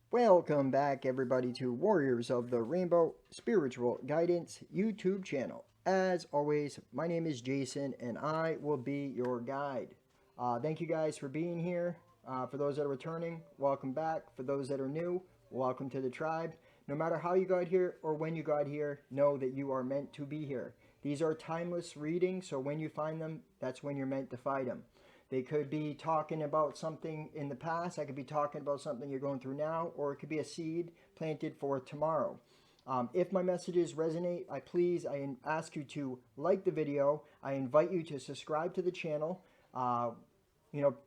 Welcome back, everybody, to Warriors of the Rainbow Spiritual Guidance YouTube channel. As always, my name is Jason, and I will be your guide. Thank you guys for being here. For those that are returning, welcome back. For those that are new, welcome to the tribe. No matter how you got here or when you got here, know that you are meant to be here. These are timeless readings, so when you find them, that's when you're meant to find them. They could be talking about something in the past. I could be talking about something you're going through now, or it could be a seed planted for tomorrow. If my messages resonate, I ask you to like the video. I invite you to subscribe to the channel.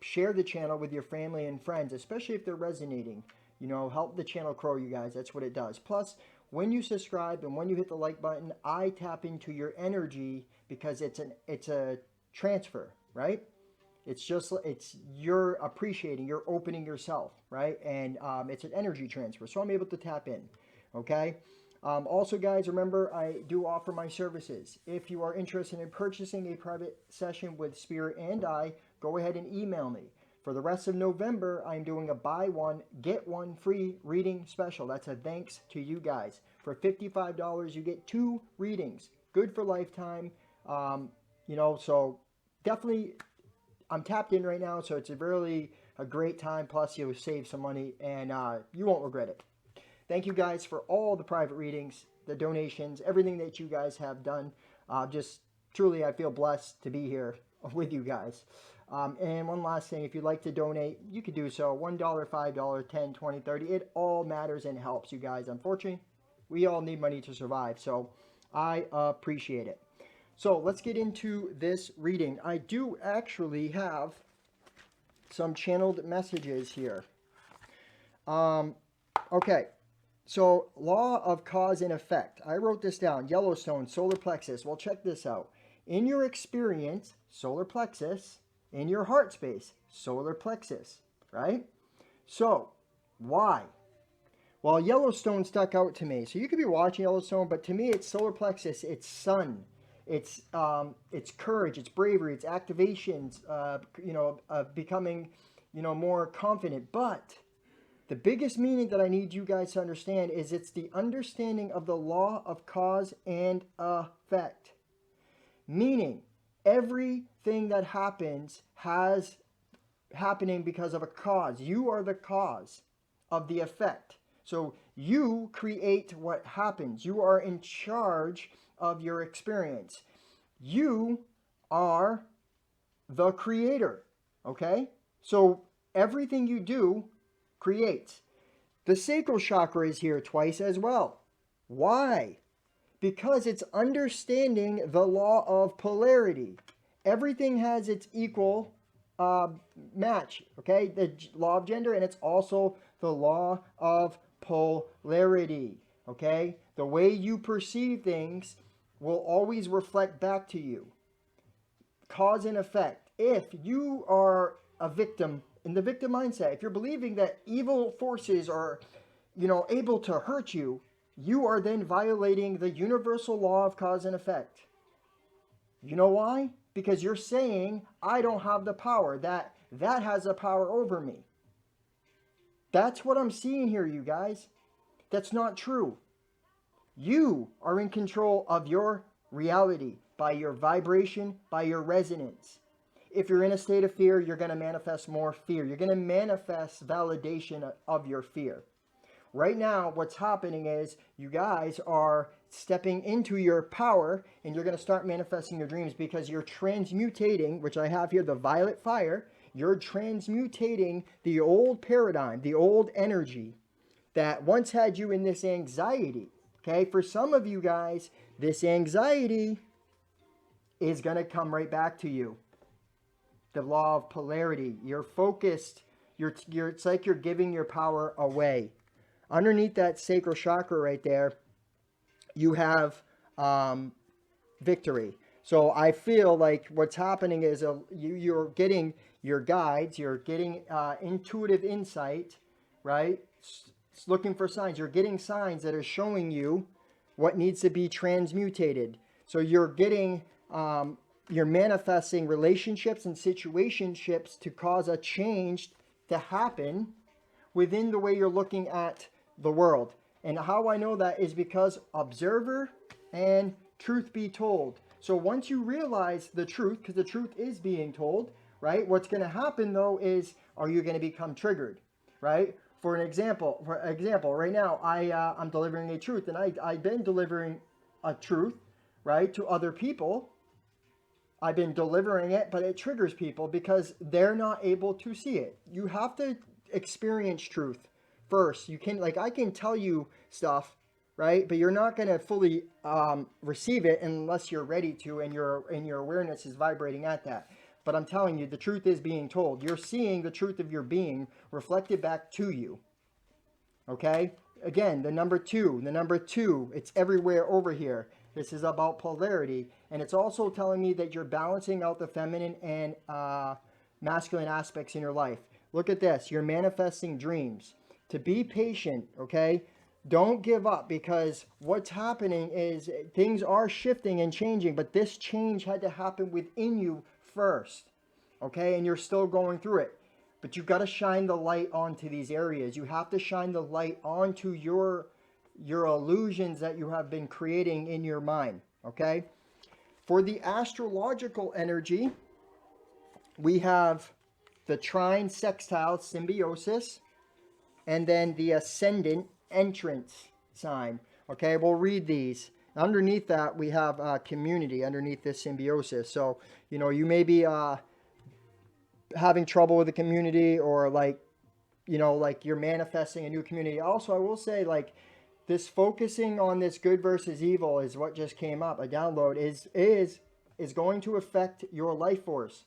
Share the channel with your family and friends, especially if they're resonating. Help the channel grow, you guys. That's what it does. Plus, when you subscribe and when you hit the like button, I tap into your energy because it's a transfer, right? It's you're appreciating, you're opening yourself, right? And it's an energy transfer, so I'm able to tap in. Okay. Also, guys, remember I do offer my services. If you are interested in purchasing a private session with Spirit and I, go ahead and email me. For the rest of November, I'm doing a buy one, get one free reading special. That's a thanks to you guys. For $55, you get 2 readings. Good for lifetime. So definitely I'm tapped in right now, so it's really a great time. Plus, you'll save some money, and you won't regret it. Thank you guys for all the private readings, the donations, everything that you guys have done. Just truly, I feel blessed to be here with you guys. And one last thing, if you'd like to donate, you could do so. $1, $5, $10, $20, $30. It all matters and helps you guys. Unfortunately, we all need money to survive, so I appreciate it. So let's get into this reading. I do actually have some channeled messages here. Okay, so law of cause and effect. I wrote this down. Yellowstone, solar plexus. Well, check this out. In your experience, solar plexus. In your heart space, solar plexus, right? So, why? Well, Yellowstone stuck out to me. So you could be watching Yellowstone, but to me, it's solar plexus. It's sun. It's courage, it's bravery, it's activations, becoming, more confident. But the biggest meaning that I need you guys to understand is it's the understanding of the law of cause and effect. Meaning, everything that happens has happening because of a cause. You are the cause of the effect. So you create what happens. You are in charge of your experience. You are the creator, okay? So everything you do creates. The sacral chakra is here twice as well. Why? Because it's understanding the law of polarity. Everything has its equal match, okay? The law of gender, and it's also the law of polarity, okay? The way you perceive things will always reflect back to you. Cause and effect. If you are a victim, in the victim mindset, if you're believing that evil forces are, able to hurt you, you are then violating the universal law of cause and effect. You know why? Because you're saying, I don't have the power, that has the power over me. That's what I'm seeing here, you guys. That's not true. You are in control of your reality by your vibration, by your resonance. If you're in a state of fear, you're going to manifest more fear. You're going to manifest validation of your fear. Right now, what's happening is you guys are stepping into your power, and you're going to start manifesting your dreams because you're transmutating, which I have here, the violet fire. You're transmutating the old paradigm, the old energy that once had you in this anxiety. Okay, for some of you guys, this anxiety is going to come right back to you. The law of polarity. You're focused. It's like you're giving your power away. Underneath that sacral chakra right there, you have victory. So I feel like what's happening is you're getting your guides, you're getting intuitive insight, right? It's looking for signs. You're getting signs that are showing you what needs to be transmutated. So you're getting, you're manifesting relationships and situationships to cause a change to happen, within the way you're looking at the world. And how I know that is because observer and truth be told. So once you realize the truth, because the truth is being told, right? What's going to happen though is, are you going to become triggered, right? For example, right now I'm delivering a truth, and I've been delivering a truth, right, to other people. I've been delivering it, but it triggers people because they're not able to see it. You have to experience truth first. You can, like, I can tell you stuff, right? But you're not going to fully receive it unless you're ready to, and your awareness is vibrating at that. But I'm telling you, the truth is being told. You're seeing the truth of your being reflected back to you. Okay? Again, the number two, it's everywhere over here. This is about polarity. And it's also telling me that you're balancing out the feminine and masculine aspects in your life. Look at this. You're manifesting dreams. To be patient, okay? Don't give up, because what's happening is things are shifting and changing, but this change had to happen within you first, okay? And you're still going through it. But you've got to shine the light onto these areas. You have to shine the light onto your illusions that you have been creating in your mind, okay? For the astrological energy, we have the trine sextile symbiosis, and then the ascendant entrance sign. Okay, we'll read these. Underneath that, we have community underneath this symbiosis. So, you may be having trouble with the community, or like you're manifesting a new community. Also, I will say, like, this focusing on this good versus evil is what just came up. A download is going to affect your life force.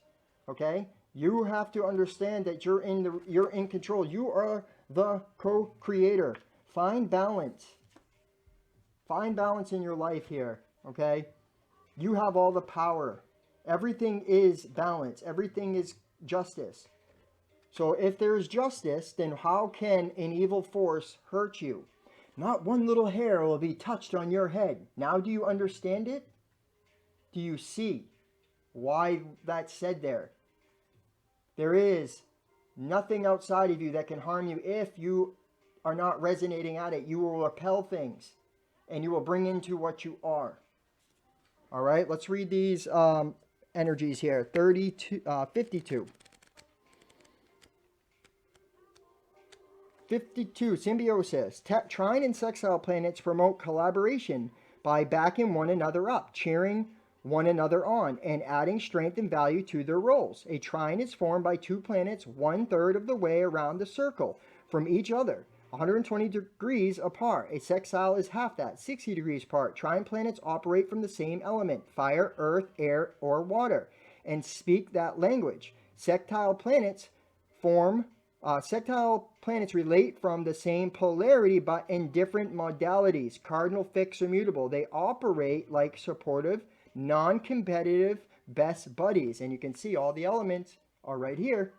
Okay, you have to understand that you're in control. You are the co-creator. Find balance. Find balance in your life here. Okay, you have all the power. Everything is balance. Everything is justice. So if there's justice, then how can an evil force hurt you? Not one little hair will be touched on your head. Now do you understand it? Do you see why that's said there? There is nothing outside of you that can harm you if you are not resonating at it. You will repel things, and you will bring into what you are. All right, let's read these energies here. 52. 52, symbiosis. Trine and sextile planets promote collaboration by backing one another up, cheering one another on, and adding strength and value to their roles. A trine is formed by two planets 1/3 of the way around the circle from each other, 120 degrees apart. A sextile is half that, 60 degrees apart. Trine planets operate from the same element, fire, earth, air, or water, and speak that language. Sextile planets relate from the same polarity but in different modalities, cardinal, fixed, or mutable. They operate like supportive, non-competitive best buddies. And you can see all the elements are right here.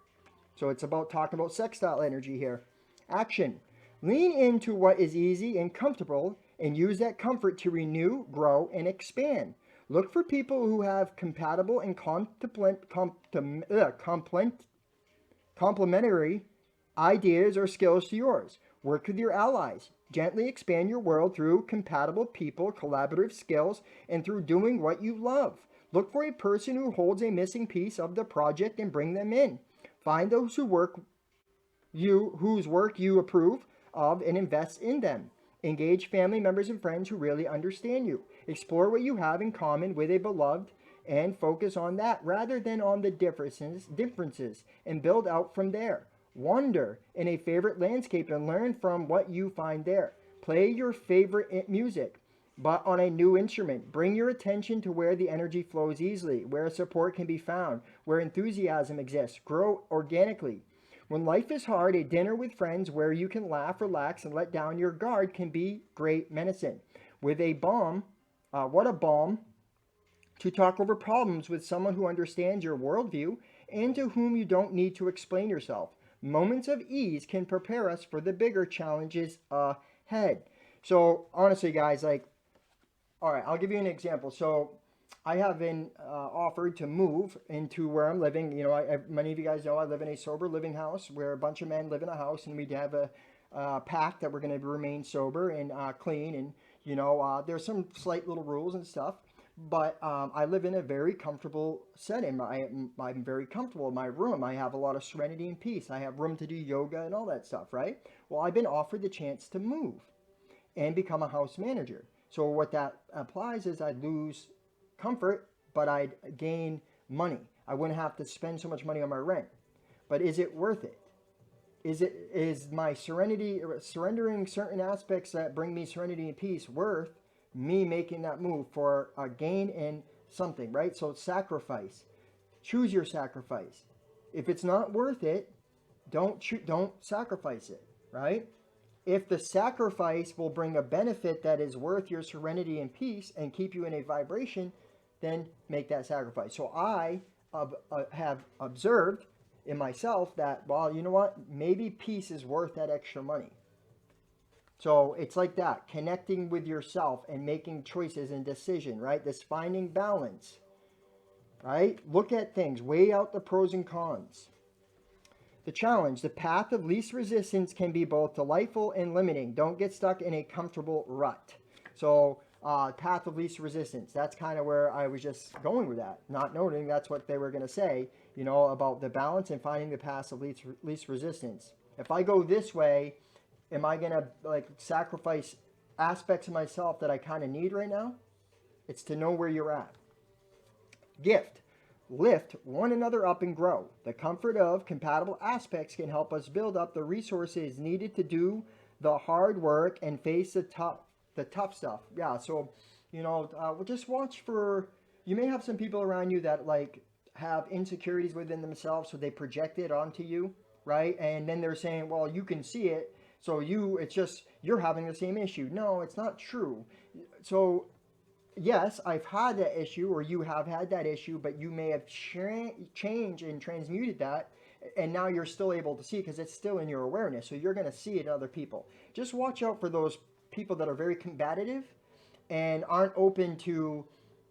So it's about talking about sextile energy here. Action. Lean into what is easy and comfortable and use that comfort to renew, grow, and expand. Look for people who have compatible and complementary ideas or skills to yours. Work with your allies. Gently expand your world through compatible people, collaborative skills, and through doing what you love. Look for a person who holds a missing piece of the project and bring them in. Find those whose work you approve of and invest in them. Engage family members and friends who really understand you. Explore what you have in common with a beloved and focus on that rather than on the differences, and build out from there. Wander in a favorite landscape and learn from what you find there. Play your favorite music, but on a new instrument. Bring your attention to where the energy flows easily, where support can be found, where enthusiasm exists. Grow organically. When life is hard, a dinner with friends where you can laugh, relax, and let down your guard can be great medicine. What a balm to talk over problems with someone who understands your worldview and to whom you don't need to explain yourself. Moments of ease can prepare us for the bigger challenges ahead. So honestly, guys, like, all right, I'll give you an example. So I have been offered to move into where I'm living. You know, many of you guys know I live in a sober living house where a bunch of men live in a house, and we have a pact that we're going to remain sober and clean. And you know, there's some slight little rules and stuff, but I live in a very comfortable setting. I'm very comfortable in my room. I have a lot of serenity and peace. I have room to do yoga and all that stuff, right? Well, I've been offered the chance to move and become a house manager. So what that applies is I'd lose comfort, but I'd gain money. I wouldn't have to spend so much money on my rent. But is it worth it? Is my serenity, surrendering certain aspects that bring me serenity and peace, worth me making that move for a gain in something, right? So sacrifice. Choose your sacrifice. If it's not worth it, don't sacrifice it, right? If the sacrifice will bring a benefit that is worth your serenity and peace and keep you in a vibration, then make that sacrifice. So I have observed in myself that, well, you know what? Maybe peace is worth that extra money. So it's like that, connecting with yourself and making choices and decision, right? This finding balance, right? Look at things, weigh out the pros and cons. The challenge, the path of least resistance can be both delightful and limiting. Don't get stuck in a comfortable rut. So path of least resistance, that's kind of where I was just going with that, not noting that's what they were going to say, you know, about the balance and finding the path of least resistance. If I go this way, am I going to like sacrifice aspects of myself that I kind of need right now? It's to know where you're at. Gift. Lift one another up and grow. The comfort of compatible aspects can help us build up the resources needed to do the hard work and face the tough stuff. Yeah, so, you know, we'll just watch for, you may have some people around you that like have insecurities within themselves, so they project it onto you, right? And then they're saying, well, you can see it, so it's just, you're having the same issue. No, it's not true. So yes, I've had that issue, or you have had that issue, but you may have changed and transmuted that, and now you're still able to see it because it's still in your awareness. So you're going to see it in other people. Just watch out for those people that are very combative and aren't open to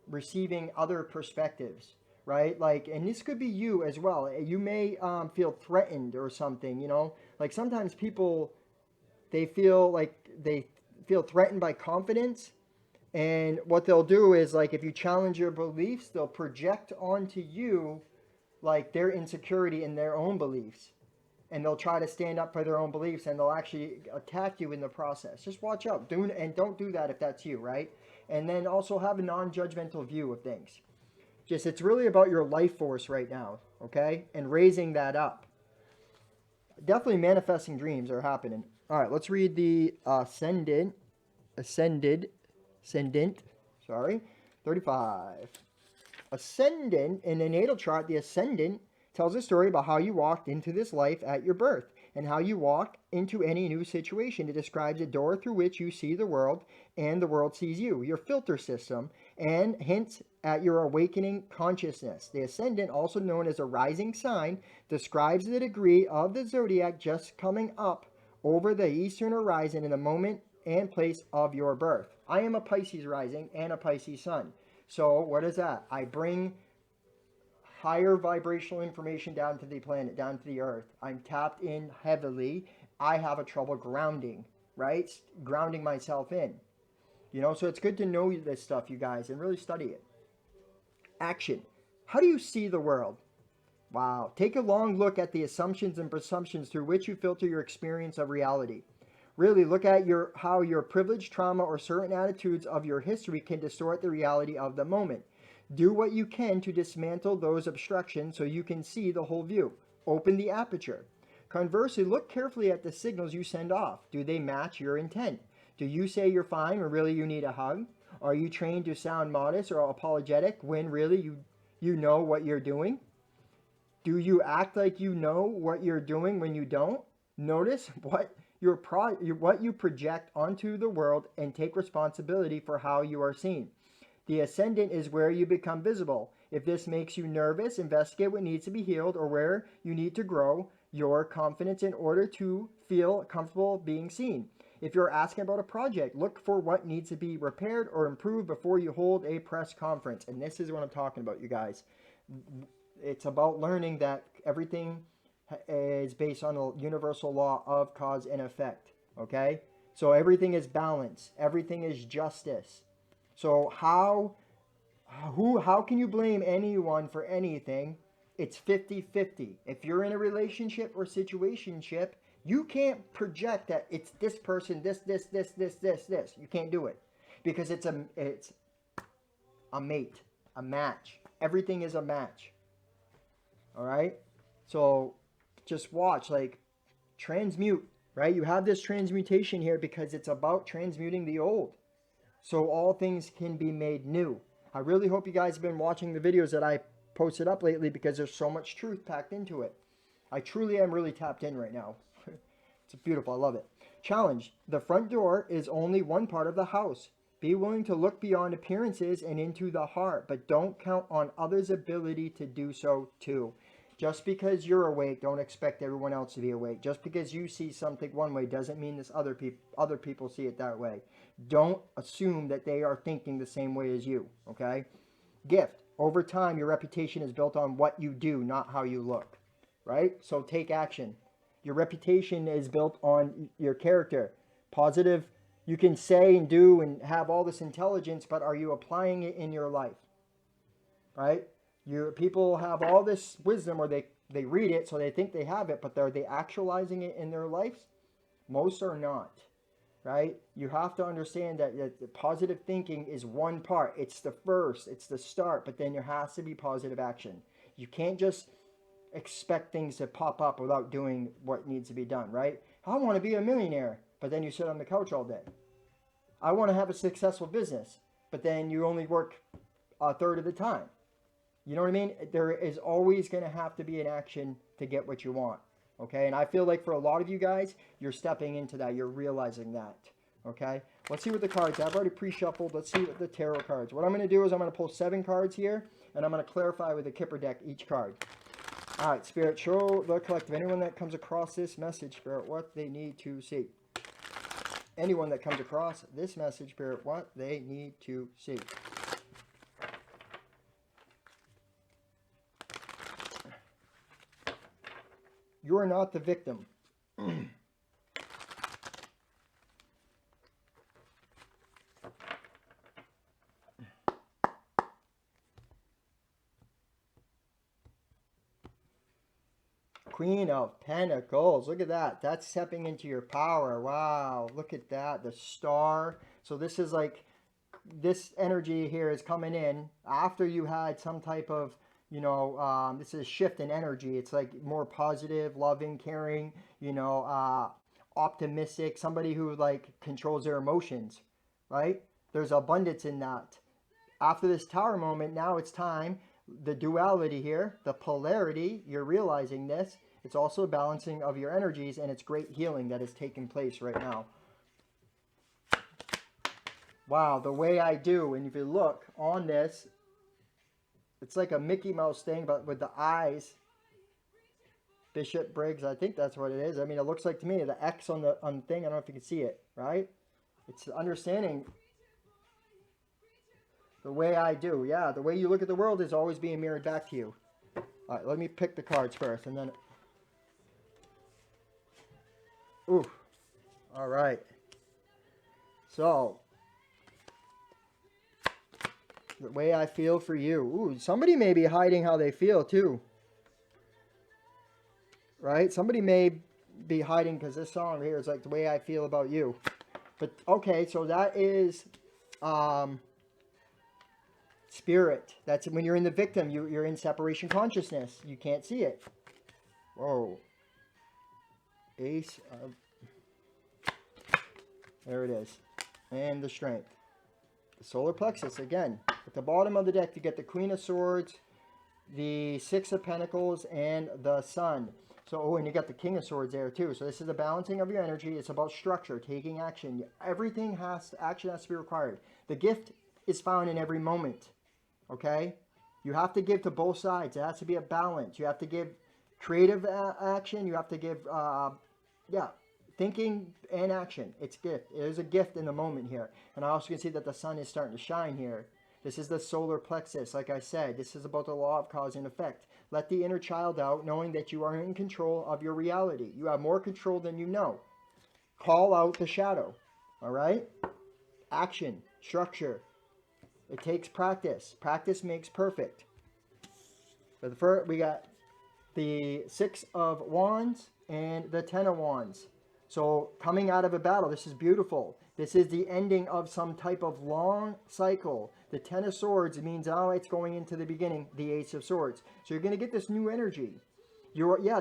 receiving other perspectives, right? Like, and this could be you as well. You may feel threatened or something, you know? Like sometimes people, they feel threatened by confidence. And what they'll do is, like, if you challenge your beliefs, they'll project onto you, like, their insecurity in their own beliefs. And they'll try to stand up for their own beliefs, and they'll actually attack you in the process. Just watch out. Don't do that if that's you, right? And then also have a non-judgmental view of things. Just, it's really about your life force right now, okay? And raising that up. Definitely manifesting dreams are happening. All right, let's read the Ascendant, 35. Ascendant, in the natal chart, the ascendant tells a story about how you walked into this life at your birth and how you walk into any new situation. It describes a door through which you see the world and the world sees you, your filter system, and hints at your awakening consciousness. The ascendant, also known as a rising sign, describes the degree of the zodiac just coming up over the eastern horizon in the moment and place of your birth. I am a Pisces rising and a Pisces sun. So what is that? I bring higher vibrational information down to the planet, down to the earth. I'm tapped in heavily. I have a trouble grounding, right? Grounding myself in. You know, so it's good to know this stuff, you guys, and really study it. Action. How do you see the world? Wow. Take a long look at the assumptions and presumptions through which you filter your experience of reality. Really look at how your privilege, trauma, or certain attitudes of your history can distort the reality of the moment. Do what you can to dismantle those obstructions so you can see the whole view. Open the aperture. Conversely, look carefully at the signals you send off. Do they match your intent? Do you say you're fine when really you need a hug? Are you trained to sound modest or apologetic when really you know what you're doing? Do you act like you know what you're doing when you don't? Notice what you project onto the world and take responsibility for how you are seen. The ascendant is where you become visible. If this makes you nervous, investigate what needs to be healed or where you need to grow your confidence in order to feel comfortable being seen. If you're asking about a project, look for what needs to be repaired or improved before you hold a press conference. And this is what I'm talking about, you guys. It's about learning that everything is based on a universal law of cause and effect. Okay? So everything is balance. Everything is justice. So how can you blame anyone for anything? It's 50-50. If you're in a relationship or situationship, you can't project that it's this person, this. You can't do it. Because it's a mate, a match. Everything is a match. All right? So just watch, like, transmute, right? You have this transmutation here because it's about transmuting the old. So all things can be made new. I really hope you guys have been watching the videos that I posted up lately because there's so much truth packed into it. I truly am really tapped in right now. It's beautiful. I love it. Challenge. The front door is only one part of the house. Be willing to look beyond appearances and into the heart, but don't count on others' ability to do so too. Just because you're awake, don't expect everyone else to be awake. Just because you see something one way doesn't mean this other people see it that way. Don't assume that they are thinking the same way as you, okay? Gift. Over time, your reputation is built on what you do, not how you look, right? So take action. Your reputation is built on your character. Positive, you can say and do and have all this intelligence, but are you applying it in your life, right? People have all this wisdom, or they read it, so they think they have it, but are they actualizing it in their lives? Most are not. Right? You have to understand that the positive thinking is one part. It's the first, it's the start, but then there has to be positive action. You can't just expect things to pop up without doing what needs to be done, right? I want to be a millionaire, but then you sit on the couch all day. I want to have a successful business, but then you only work a third of the time. You know what I mean? There is always going to have to be an action to get what you want. Okay, and I feel like for a lot of you guys, you're stepping into that. You're realizing that. Okay, let's see what the cards. I've already pre-shuffled. Let's see what the tarot cards. What I'm going to do is I'm going to pull 7 cards here, and I'm going to clarify with the Kipper deck each card. All right, Spirit, show the collective. Anyone that comes across this message, Spirit, what they need to see. Anyone that comes across this message, Spirit, what they need to see. You are not the victim. Queen of Pentacles. Look at that. That's stepping into your power. Wow. Look at that. The star. So this is like, this energy here is coming in after you had some type of, you know, this is a shift in energy. It's like more positive, loving, caring, you know, optimistic, somebody who like controls their emotions, right? There's abundance in that. After this tower moment, now it's time, the duality here, the polarity, you're realizing this. It's also a balancing of your energies, and it's great healing that is taking place right now. Wow, the way I do, and if you look on this, it's like a Mickey Mouse thing, but with the eyes. Bishop Briggs, I think that's what it is. I mean, it looks like to me, the X on the thing, I don't know if you can see it, right? It's understanding the way I do. Yeah, the way you look at the world is always being mirrored back to you. All right, let me pick the cards first, and then... Ooh, all right. So... the way I feel for you. Ooh, somebody may be hiding how they feel too. Right? Somebody may be hiding because this song here is like the way I feel about you. But okay, so that is spirit. That's when you're in the victim. You're in separation consciousness. You can't see it. Whoa. Ace of... there it is. And the strength. The solar plexus again. At the bottom of the deck, you get the Queen of Swords, the Six of Pentacles, and the Sun. So, oh, and you got the King of Swords there too. So this is the balancing of your energy. It's about structure, taking action. Everything action has to be required. The gift is found in every moment. Okay? You have to give to both sides. It has to be a balance. You have to give creative action. You have to give, thinking and action. It's gift. There's a gift in the moment here. And I also can see that the sun is starting to shine here. This is the solar plexus. Like I said, this is about the law of cause and effect. Let the inner child out, knowing that you are in control of your reality. You have more control than you know. Call out the shadow. All right? Action, structure. It takes practice. Practice makes perfect. For the first, we got the 6 of Wands and the 10 of Wands. So coming out of a battle, this is beautiful. This is the ending of some type of long cycle. The 10 of Swords means now it's going into the beginning, the Ace of Swords. So you're going to get this new energy.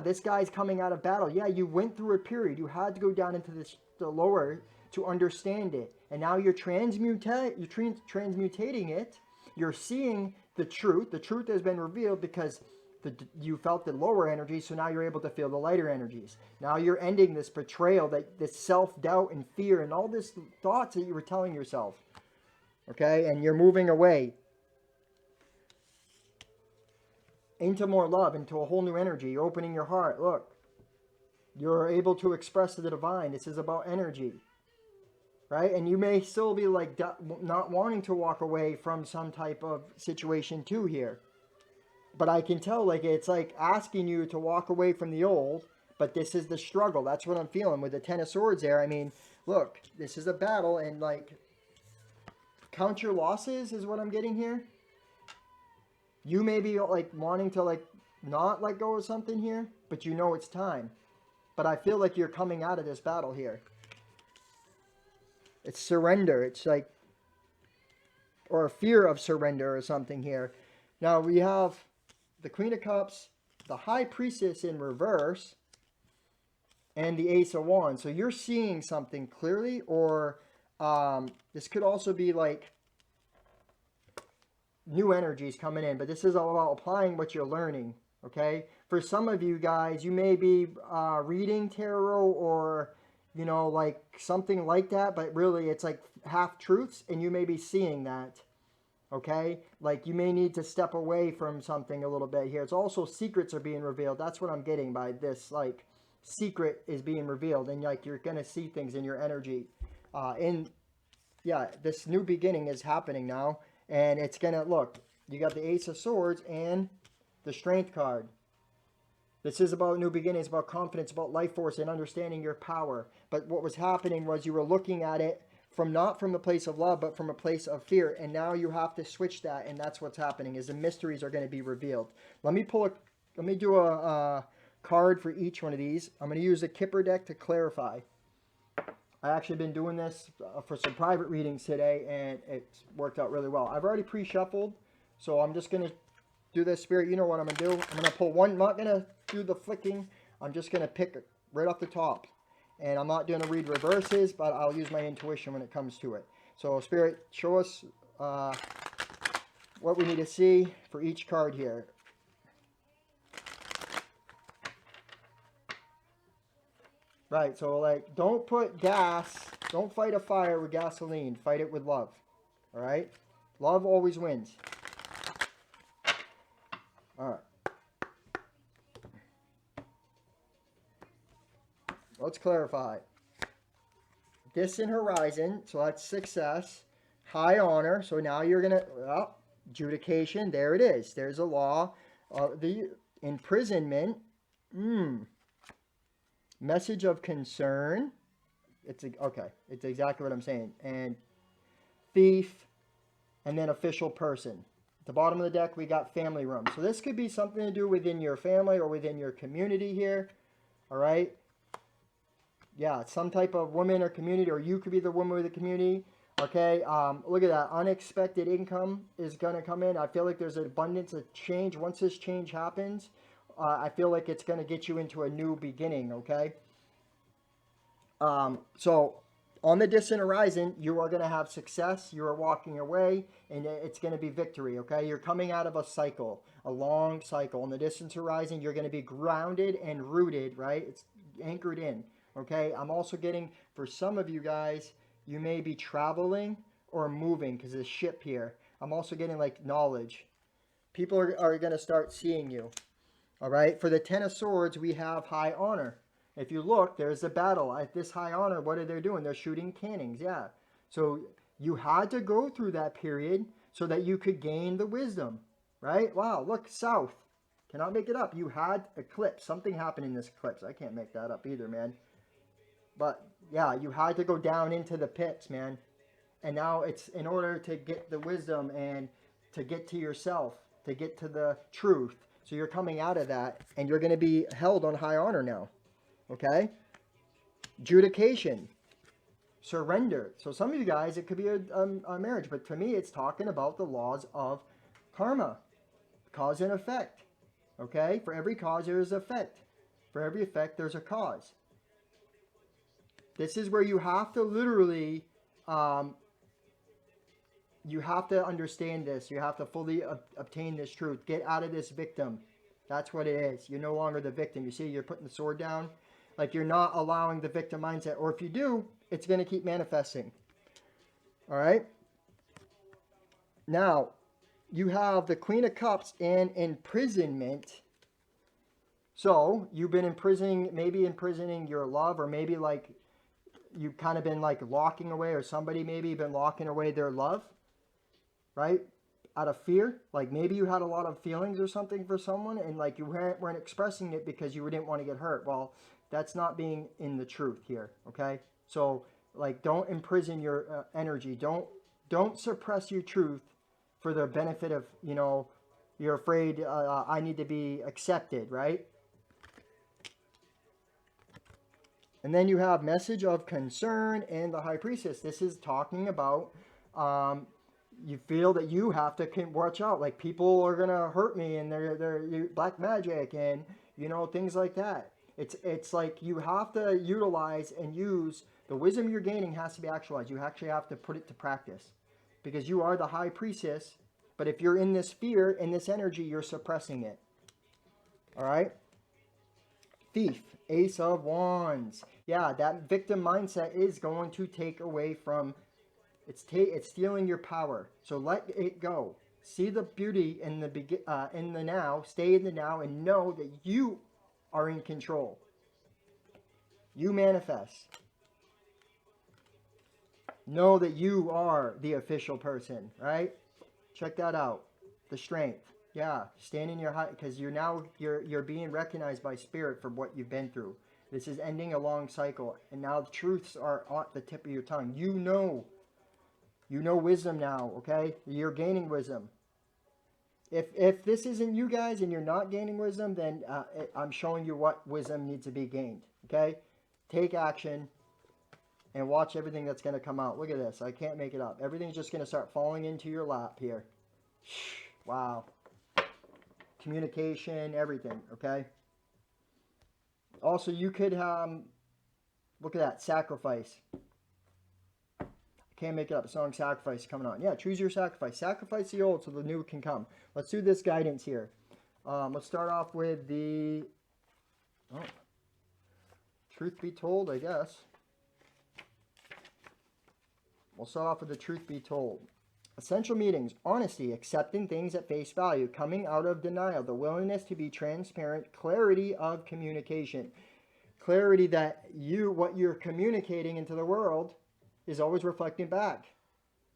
This guy's coming out of battle. Yeah, you went through a period. You had to go down into the lower to understand it. And now you're transmutating it. You're seeing the truth. The truth has been revealed because you felt the lower energy, so now you're able to feel the lighter energies. Now you're ending this betrayal, this self-doubt and fear and all this thoughts that you were telling yourself. Okay? And you're moving away into more love, into a whole new energy. You're opening your heart. Look, you're able to express the divine. This is about energy. Right? And you may still be like not wanting to walk away from some type of situation too here. But I can tell, like, it's like asking you to walk away from the old, but this is the struggle. That's what I'm feeling with the 10 of Swords there. I mean, look, this is a battle, and, like, count your losses is what I'm getting here. You may be, like, wanting to, like, not let go of something here, but you know it's time. But I feel like you're coming out of this battle here. It's surrender. It's like, or a fear of surrender or something here. Now, we have the Queen of Cups, the High Priestess in reverse, and the Ace of Wands. So you're seeing something clearly, or this could also be like new energies coming in. But this is all about applying what you're learning, okay? For some of you guys, you may be reading tarot or, you know, like something like that, but really it's like half-truths, and you may be seeing that. Okay, like you may need to step away from something a little bit here. It's also secrets are being revealed. That's what I'm getting by this. Like secret is being revealed, and like you're gonna see things in your energy. This new beginning is happening now, and it's gonna look. You got the Ace of Swords and the Strength card. This is about new beginnings, about confidence, about life force, and understanding your power. But what was happening was you were looking at it not from a place of love, but from a place of fear. And now you have to switch that, and that's what's happening, is the mysteries are going to be revealed. Let me do a card for each one of these. I'm going to use a Kipper deck to clarify. I actually been doing this for some private readings today, and it's worked out really well. I've already pre-shuffled, so I'm just going to do this, Spirit. You know what I'm going to do. I'm going to pull one. I'm not going to do the flicking. I'm just going to pick right off the top. And I'm not going to read reverses, but I'll use my intuition when it comes to it. So, Spirit, show us what we need to see for each card here. Right, so, like, don't put don't fight a fire with gasoline. Fight it with love. All right? Love always wins. All right. Let's clarify. Distant horizon, so that's success. High honor, so now you're going to, adjudication, there it is. There's a law. The imprisonment, message of concern. Okay, it's exactly what I'm saying. And thief, and then official person. At the bottom of the deck, we got family room. So this could be something to do within your family or within your community here. All right. Yeah, some type of woman or community, or you could be the woman with the community. Okay, look at that. Unexpected income is going to come in. I feel like there's an abundance of change. Once this change happens, I feel like it's going to get you into a new beginning, okay? So, on the distant horizon, you are going to have success. You are walking away, and it's going to be victory, okay? You're coming out of a cycle, a long cycle. On the distant horizon, you're going to be grounded and rooted, right? It's anchored in. Okay, I'm also getting, for some of you guys, you may be traveling or moving because of the ship here. I'm also getting like knowledge. People are going to start seeing you. All right, for the 10 of Swords, we have high honor. If you look, there's a battle at this high honor. What are they doing? They're shooting cannons. Yeah. So you had to go through that period so that you could gain the wisdom, right? Wow, look, south. Cannot make it up. You had eclipse. Something happened in this eclipse. I can't make that up either, man. But yeah, you had to go down into the pits, man. And now it's in order to get the wisdom and to get to yourself, to get to the truth. So you're coming out of that and you're going to be held on high honor now. Okay? Judication, surrender. So some of you guys, it could be a marriage, but to me, it's talking about the laws of karma, cause and effect. Okay? For every cause, there is effect. For every effect, there's a cause. This is where you have to literally, you have to understand this. You have to fully obtain this truth. Get out of this victim. That's what it is. You're no longer the victim. You see, you're putting the sword down. Like you're not allowing the victim mindset. Or if you do, it's going to keep manifesting. All right? Now, you have the Queen of Cups and imprisonment. So, you've been imprisoning your love, or maybe like you've kind of been like locking away, or somebody maybe been locking away their love, right? Out of fear. Like maybe you had a lot of feelings or something for someone and like you weren't expressing it because you didn't want to get hurt. Well, that's not being in the truth here, okay? So like don't imprison your energy. Don't suppress your truth for the benefit of, you're afraid I need to be accepted, right? And then you have message of concern and the high priestess. This is talking about you feel that you have to watch out. Like people are gonna hurt me, and they're black magic, and things like that. It's like you have to utilize and use the wisdom you're gaining has to be actualized. You actually have to put it to practice, because you are the high priestess. But if you're in this fear, in this energy, you're suppressing it. All right. Thief, Ace of Wands. Yeah, that victim mindset is going to take away from, it's stealing your power. So let it go. See the beauty in the now, stay in the now, and know that you are in control. You manifest. Know that you are the official person, right? Check that out. The strength. Yeah, stand in your height, because you're being recognized by spirit for what you've been through. This is ending a long cycle, and now the truths are at the tip of your tongue. You know wisdom now, okay? You're gaining wisdom. If this isn't you guys and you're not gaining wisdom, then I'm showing you what wisdom needs to be gained, okay? Take action and watch everything that's going to come out. Look at this. I can't make it up. Everything's just going to start falling into your lap here. Wow. Communication, everything, okay? Also, you could, look at that, sacrifice. I can't make it up. Song Sacrifice coming on. Yeah, choose your sacrifice. Sacrifice the old so the new can come. Let's do this guidance here. Let's start off with the, truth be told, I guess. We'll start off with the truth be told. Essential meetings, honesty, accepting things at face value, coming out of denial, the willingness to be transparent, clarity of communication. Clarity that what you're communicating into the world is always reflecting back,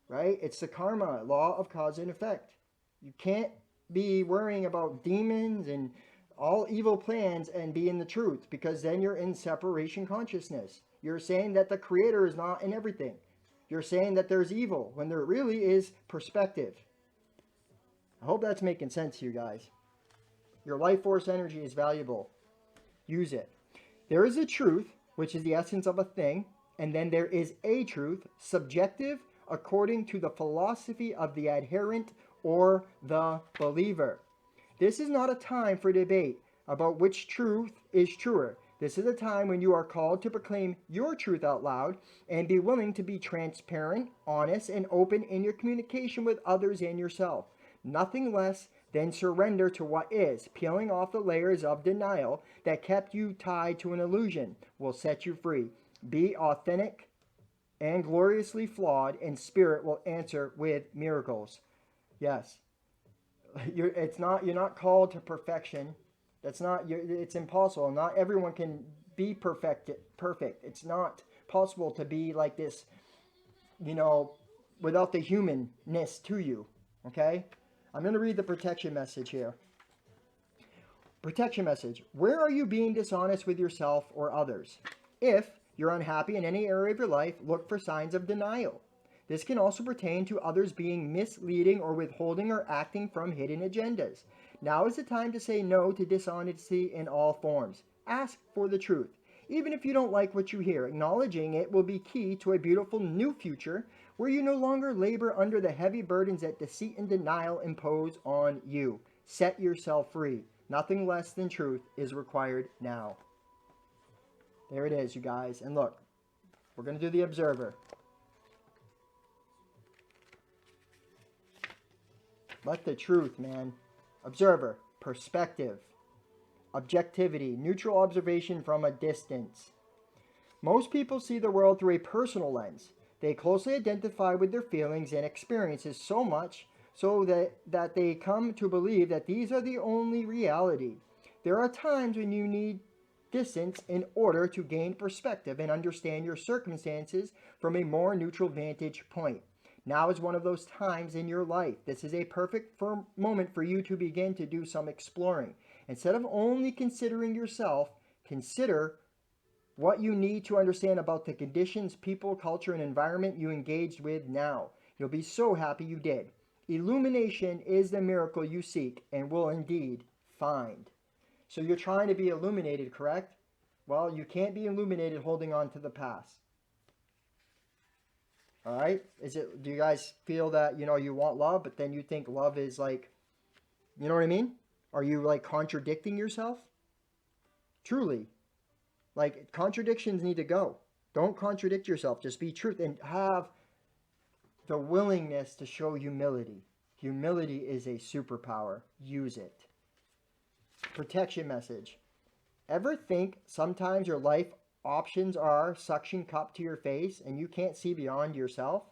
right? It's the karma, law of cause and effect. You can't be worrying about demons and all evil plans and be in the truth, because then you're in separation consciousness. You're saying that the creator is not in everything. You're saying that there's evil when there really is perspective. I hope that's making sense to you guys. Your life force energy is valuable. Use it. There is a truth, which is the essence of a thing, and then there is a truth, subjective, according to the philosophy of the adherent or the believer. This is not a time for debate about which truth is truer. This is a time when you are called to proclaim your truth out loud and be willing to be transparent, honest, and open in your communication with others and yourself. Nothing less than surrender to what is. Peeling off the layers of denial that kept you tied to an illusion will set you free. Be authentic and gloriously flawed, and spirit will answer with miracles. Yes. You're not called to perfection. It's impossible. Not everyone can be perfect. It's not possible to be like this, you know, without the humanness to you. Okay? I'm going to read the protection message here. Protection message. Where are you being dishonest with yourself or others? If you're unhappy in any area of your life, look for signs of denial. This can also pertain to others being misleading or withholding or acting from hidden agendas. Now is the time to say no to dishonesty in all forms. Ask for the truth. Even if you don't like what you hear, acknowledging it will be key to a beautiful new future where you no longer labor under the heavy burdens that deceit and denial impose on you. Set yourself free. Nothing less than truth is required now. There it is, you guys. And look, we're going to do the observer. Let the truth, man. Observer, perspective, objectivity, neutral observation from a distance. Most people see the world through a personal lens. They closely identify with their feelings and experiences so much so that they come to believe that these are the only reality. There are times when you need distance in order to gain perspective and understand your circumstances from a more neutral vantage point. Now is one of those times in your life. This is a perfect moment for you to begin to do some exploring. Instead of only considering yourself, consider what you need to understand about the conditions, people, culture, and environment you engaged with now. You'll be so happy you did. Illumination is the miracle you seek and will indeed find. So you're trying to be illuminated, correct? Well, you can't be illuminated holding on to the past. All right? Do you guys feel that, you want love, but then you think love is like, you know what I mean? Are you like contradicting yourself? Truly. Like, contradictions need to go. Don't contradict yourself. Just be truth and have the willingness to show humility. Humility is a superpower. Use it. Protection message. Ever think sometimes your life options are suction cup to your face and you can't see beyond yourself?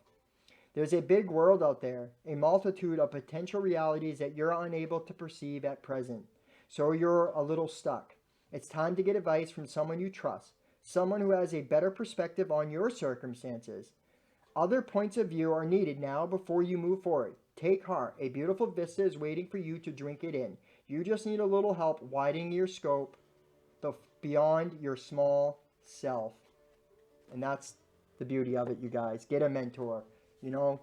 There's a big world out there, a multitude of potential realities that you're unable to perceive at present. So you're a little stuck. It's time to get advice from someone you trust, someone who has a better perspective on your circumstances. Other points of view are needed now before you move forward. Take heart. A beautiful vista is waiting for you to drink it in. You just need a little help widening your scope beyond your small self. And that's the beauty of it, you guys. Get a mentor. The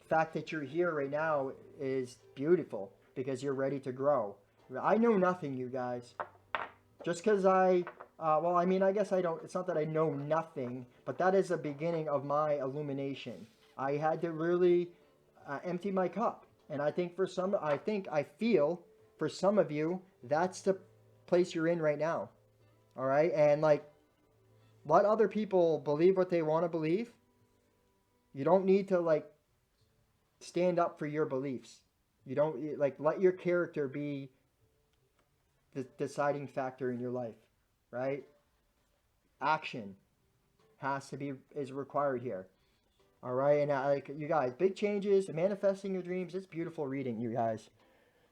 fact that you're here right now is beautiful because you're ready to grow. I know nothing, you guys. Just because I guess I don't, it's not that I know nothing, but that is the beginning of my illumination. I had to really empty my cup. And I feel for some of you, that's the place you're in right now. All right? And let other people believe what they want to believe. You don't need to stand up for your beliefs. You don't let your character be the deciding factor in your life, right? Action is required here. All right, and you guys, big changes, manifesting your dreams. It's beautiful reading, you guys.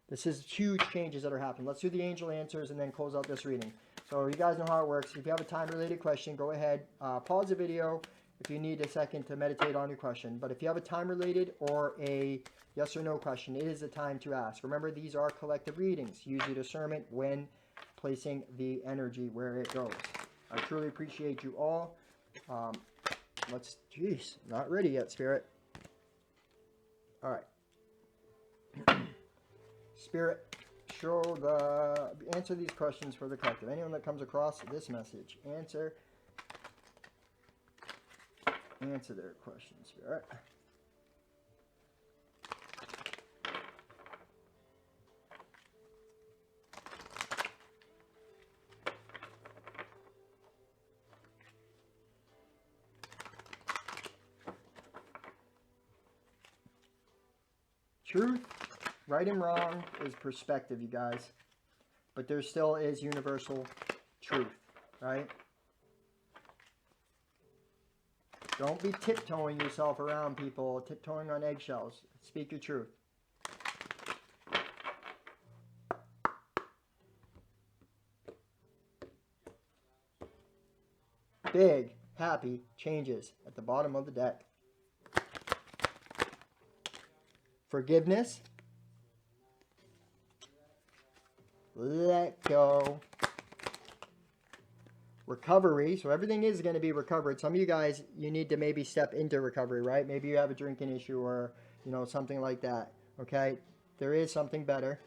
This is huge changes that are happening. Let's do the angel answers and then close out this reading. So you guys know how it works. If you have a time-related question, go ahead, pause the video if you need a second to meditate on your question. But if you have a time-related or a yes or no question, it is the time to ask. Remember, these are collective readings. Use your discernment when placing the energy where it goes. I truly appreciate you all. Not ready yet, Spirit. All right. Spirit, answer these questions for the collective. Anyone that comes across this message, answer their questions, Spirit. Truth, right and wrong is perspective, you guys. But there still is universal truth, right? Don't be tiptoeing yourself around people, tiptoeing on eggshells. Speak your truth. big, happy changes at the bottom of the deck. Forgiveness. Let go. Recovery. So everything is going to be recovered. Some of you guys, you need to maybe step into recovery, right? Maybe you have a drinking issue or, you know, something like that. Okay? There is something better.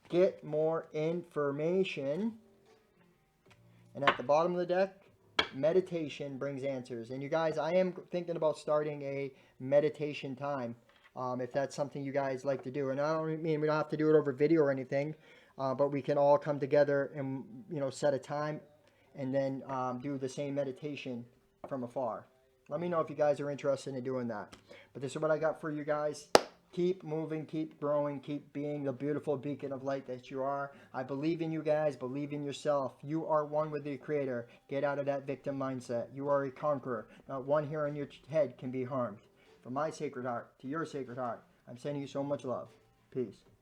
Get more information. And at the bottom of the deck, meditation brings answers. And you guys, I am thinking about starting a meditation time. If that's something you guys like to do. And I don't mean we don't have to do it over video or anything, but we can all come together and, you know, set a time and then do the same meditation from afar. Let me know if you guys are interested in doing that. But this is what I got for you guys. Keep moving, keep growing, keep being the beautiful beacon of light that you are. I believe in you guys. Believe in yourself. You are one with the Creator. Get out of that victim mindset. You are a conqueror. Not one hair on your head can be harmed. From my sacred heart to your sacred heart, I'm sending you so much love. Peace.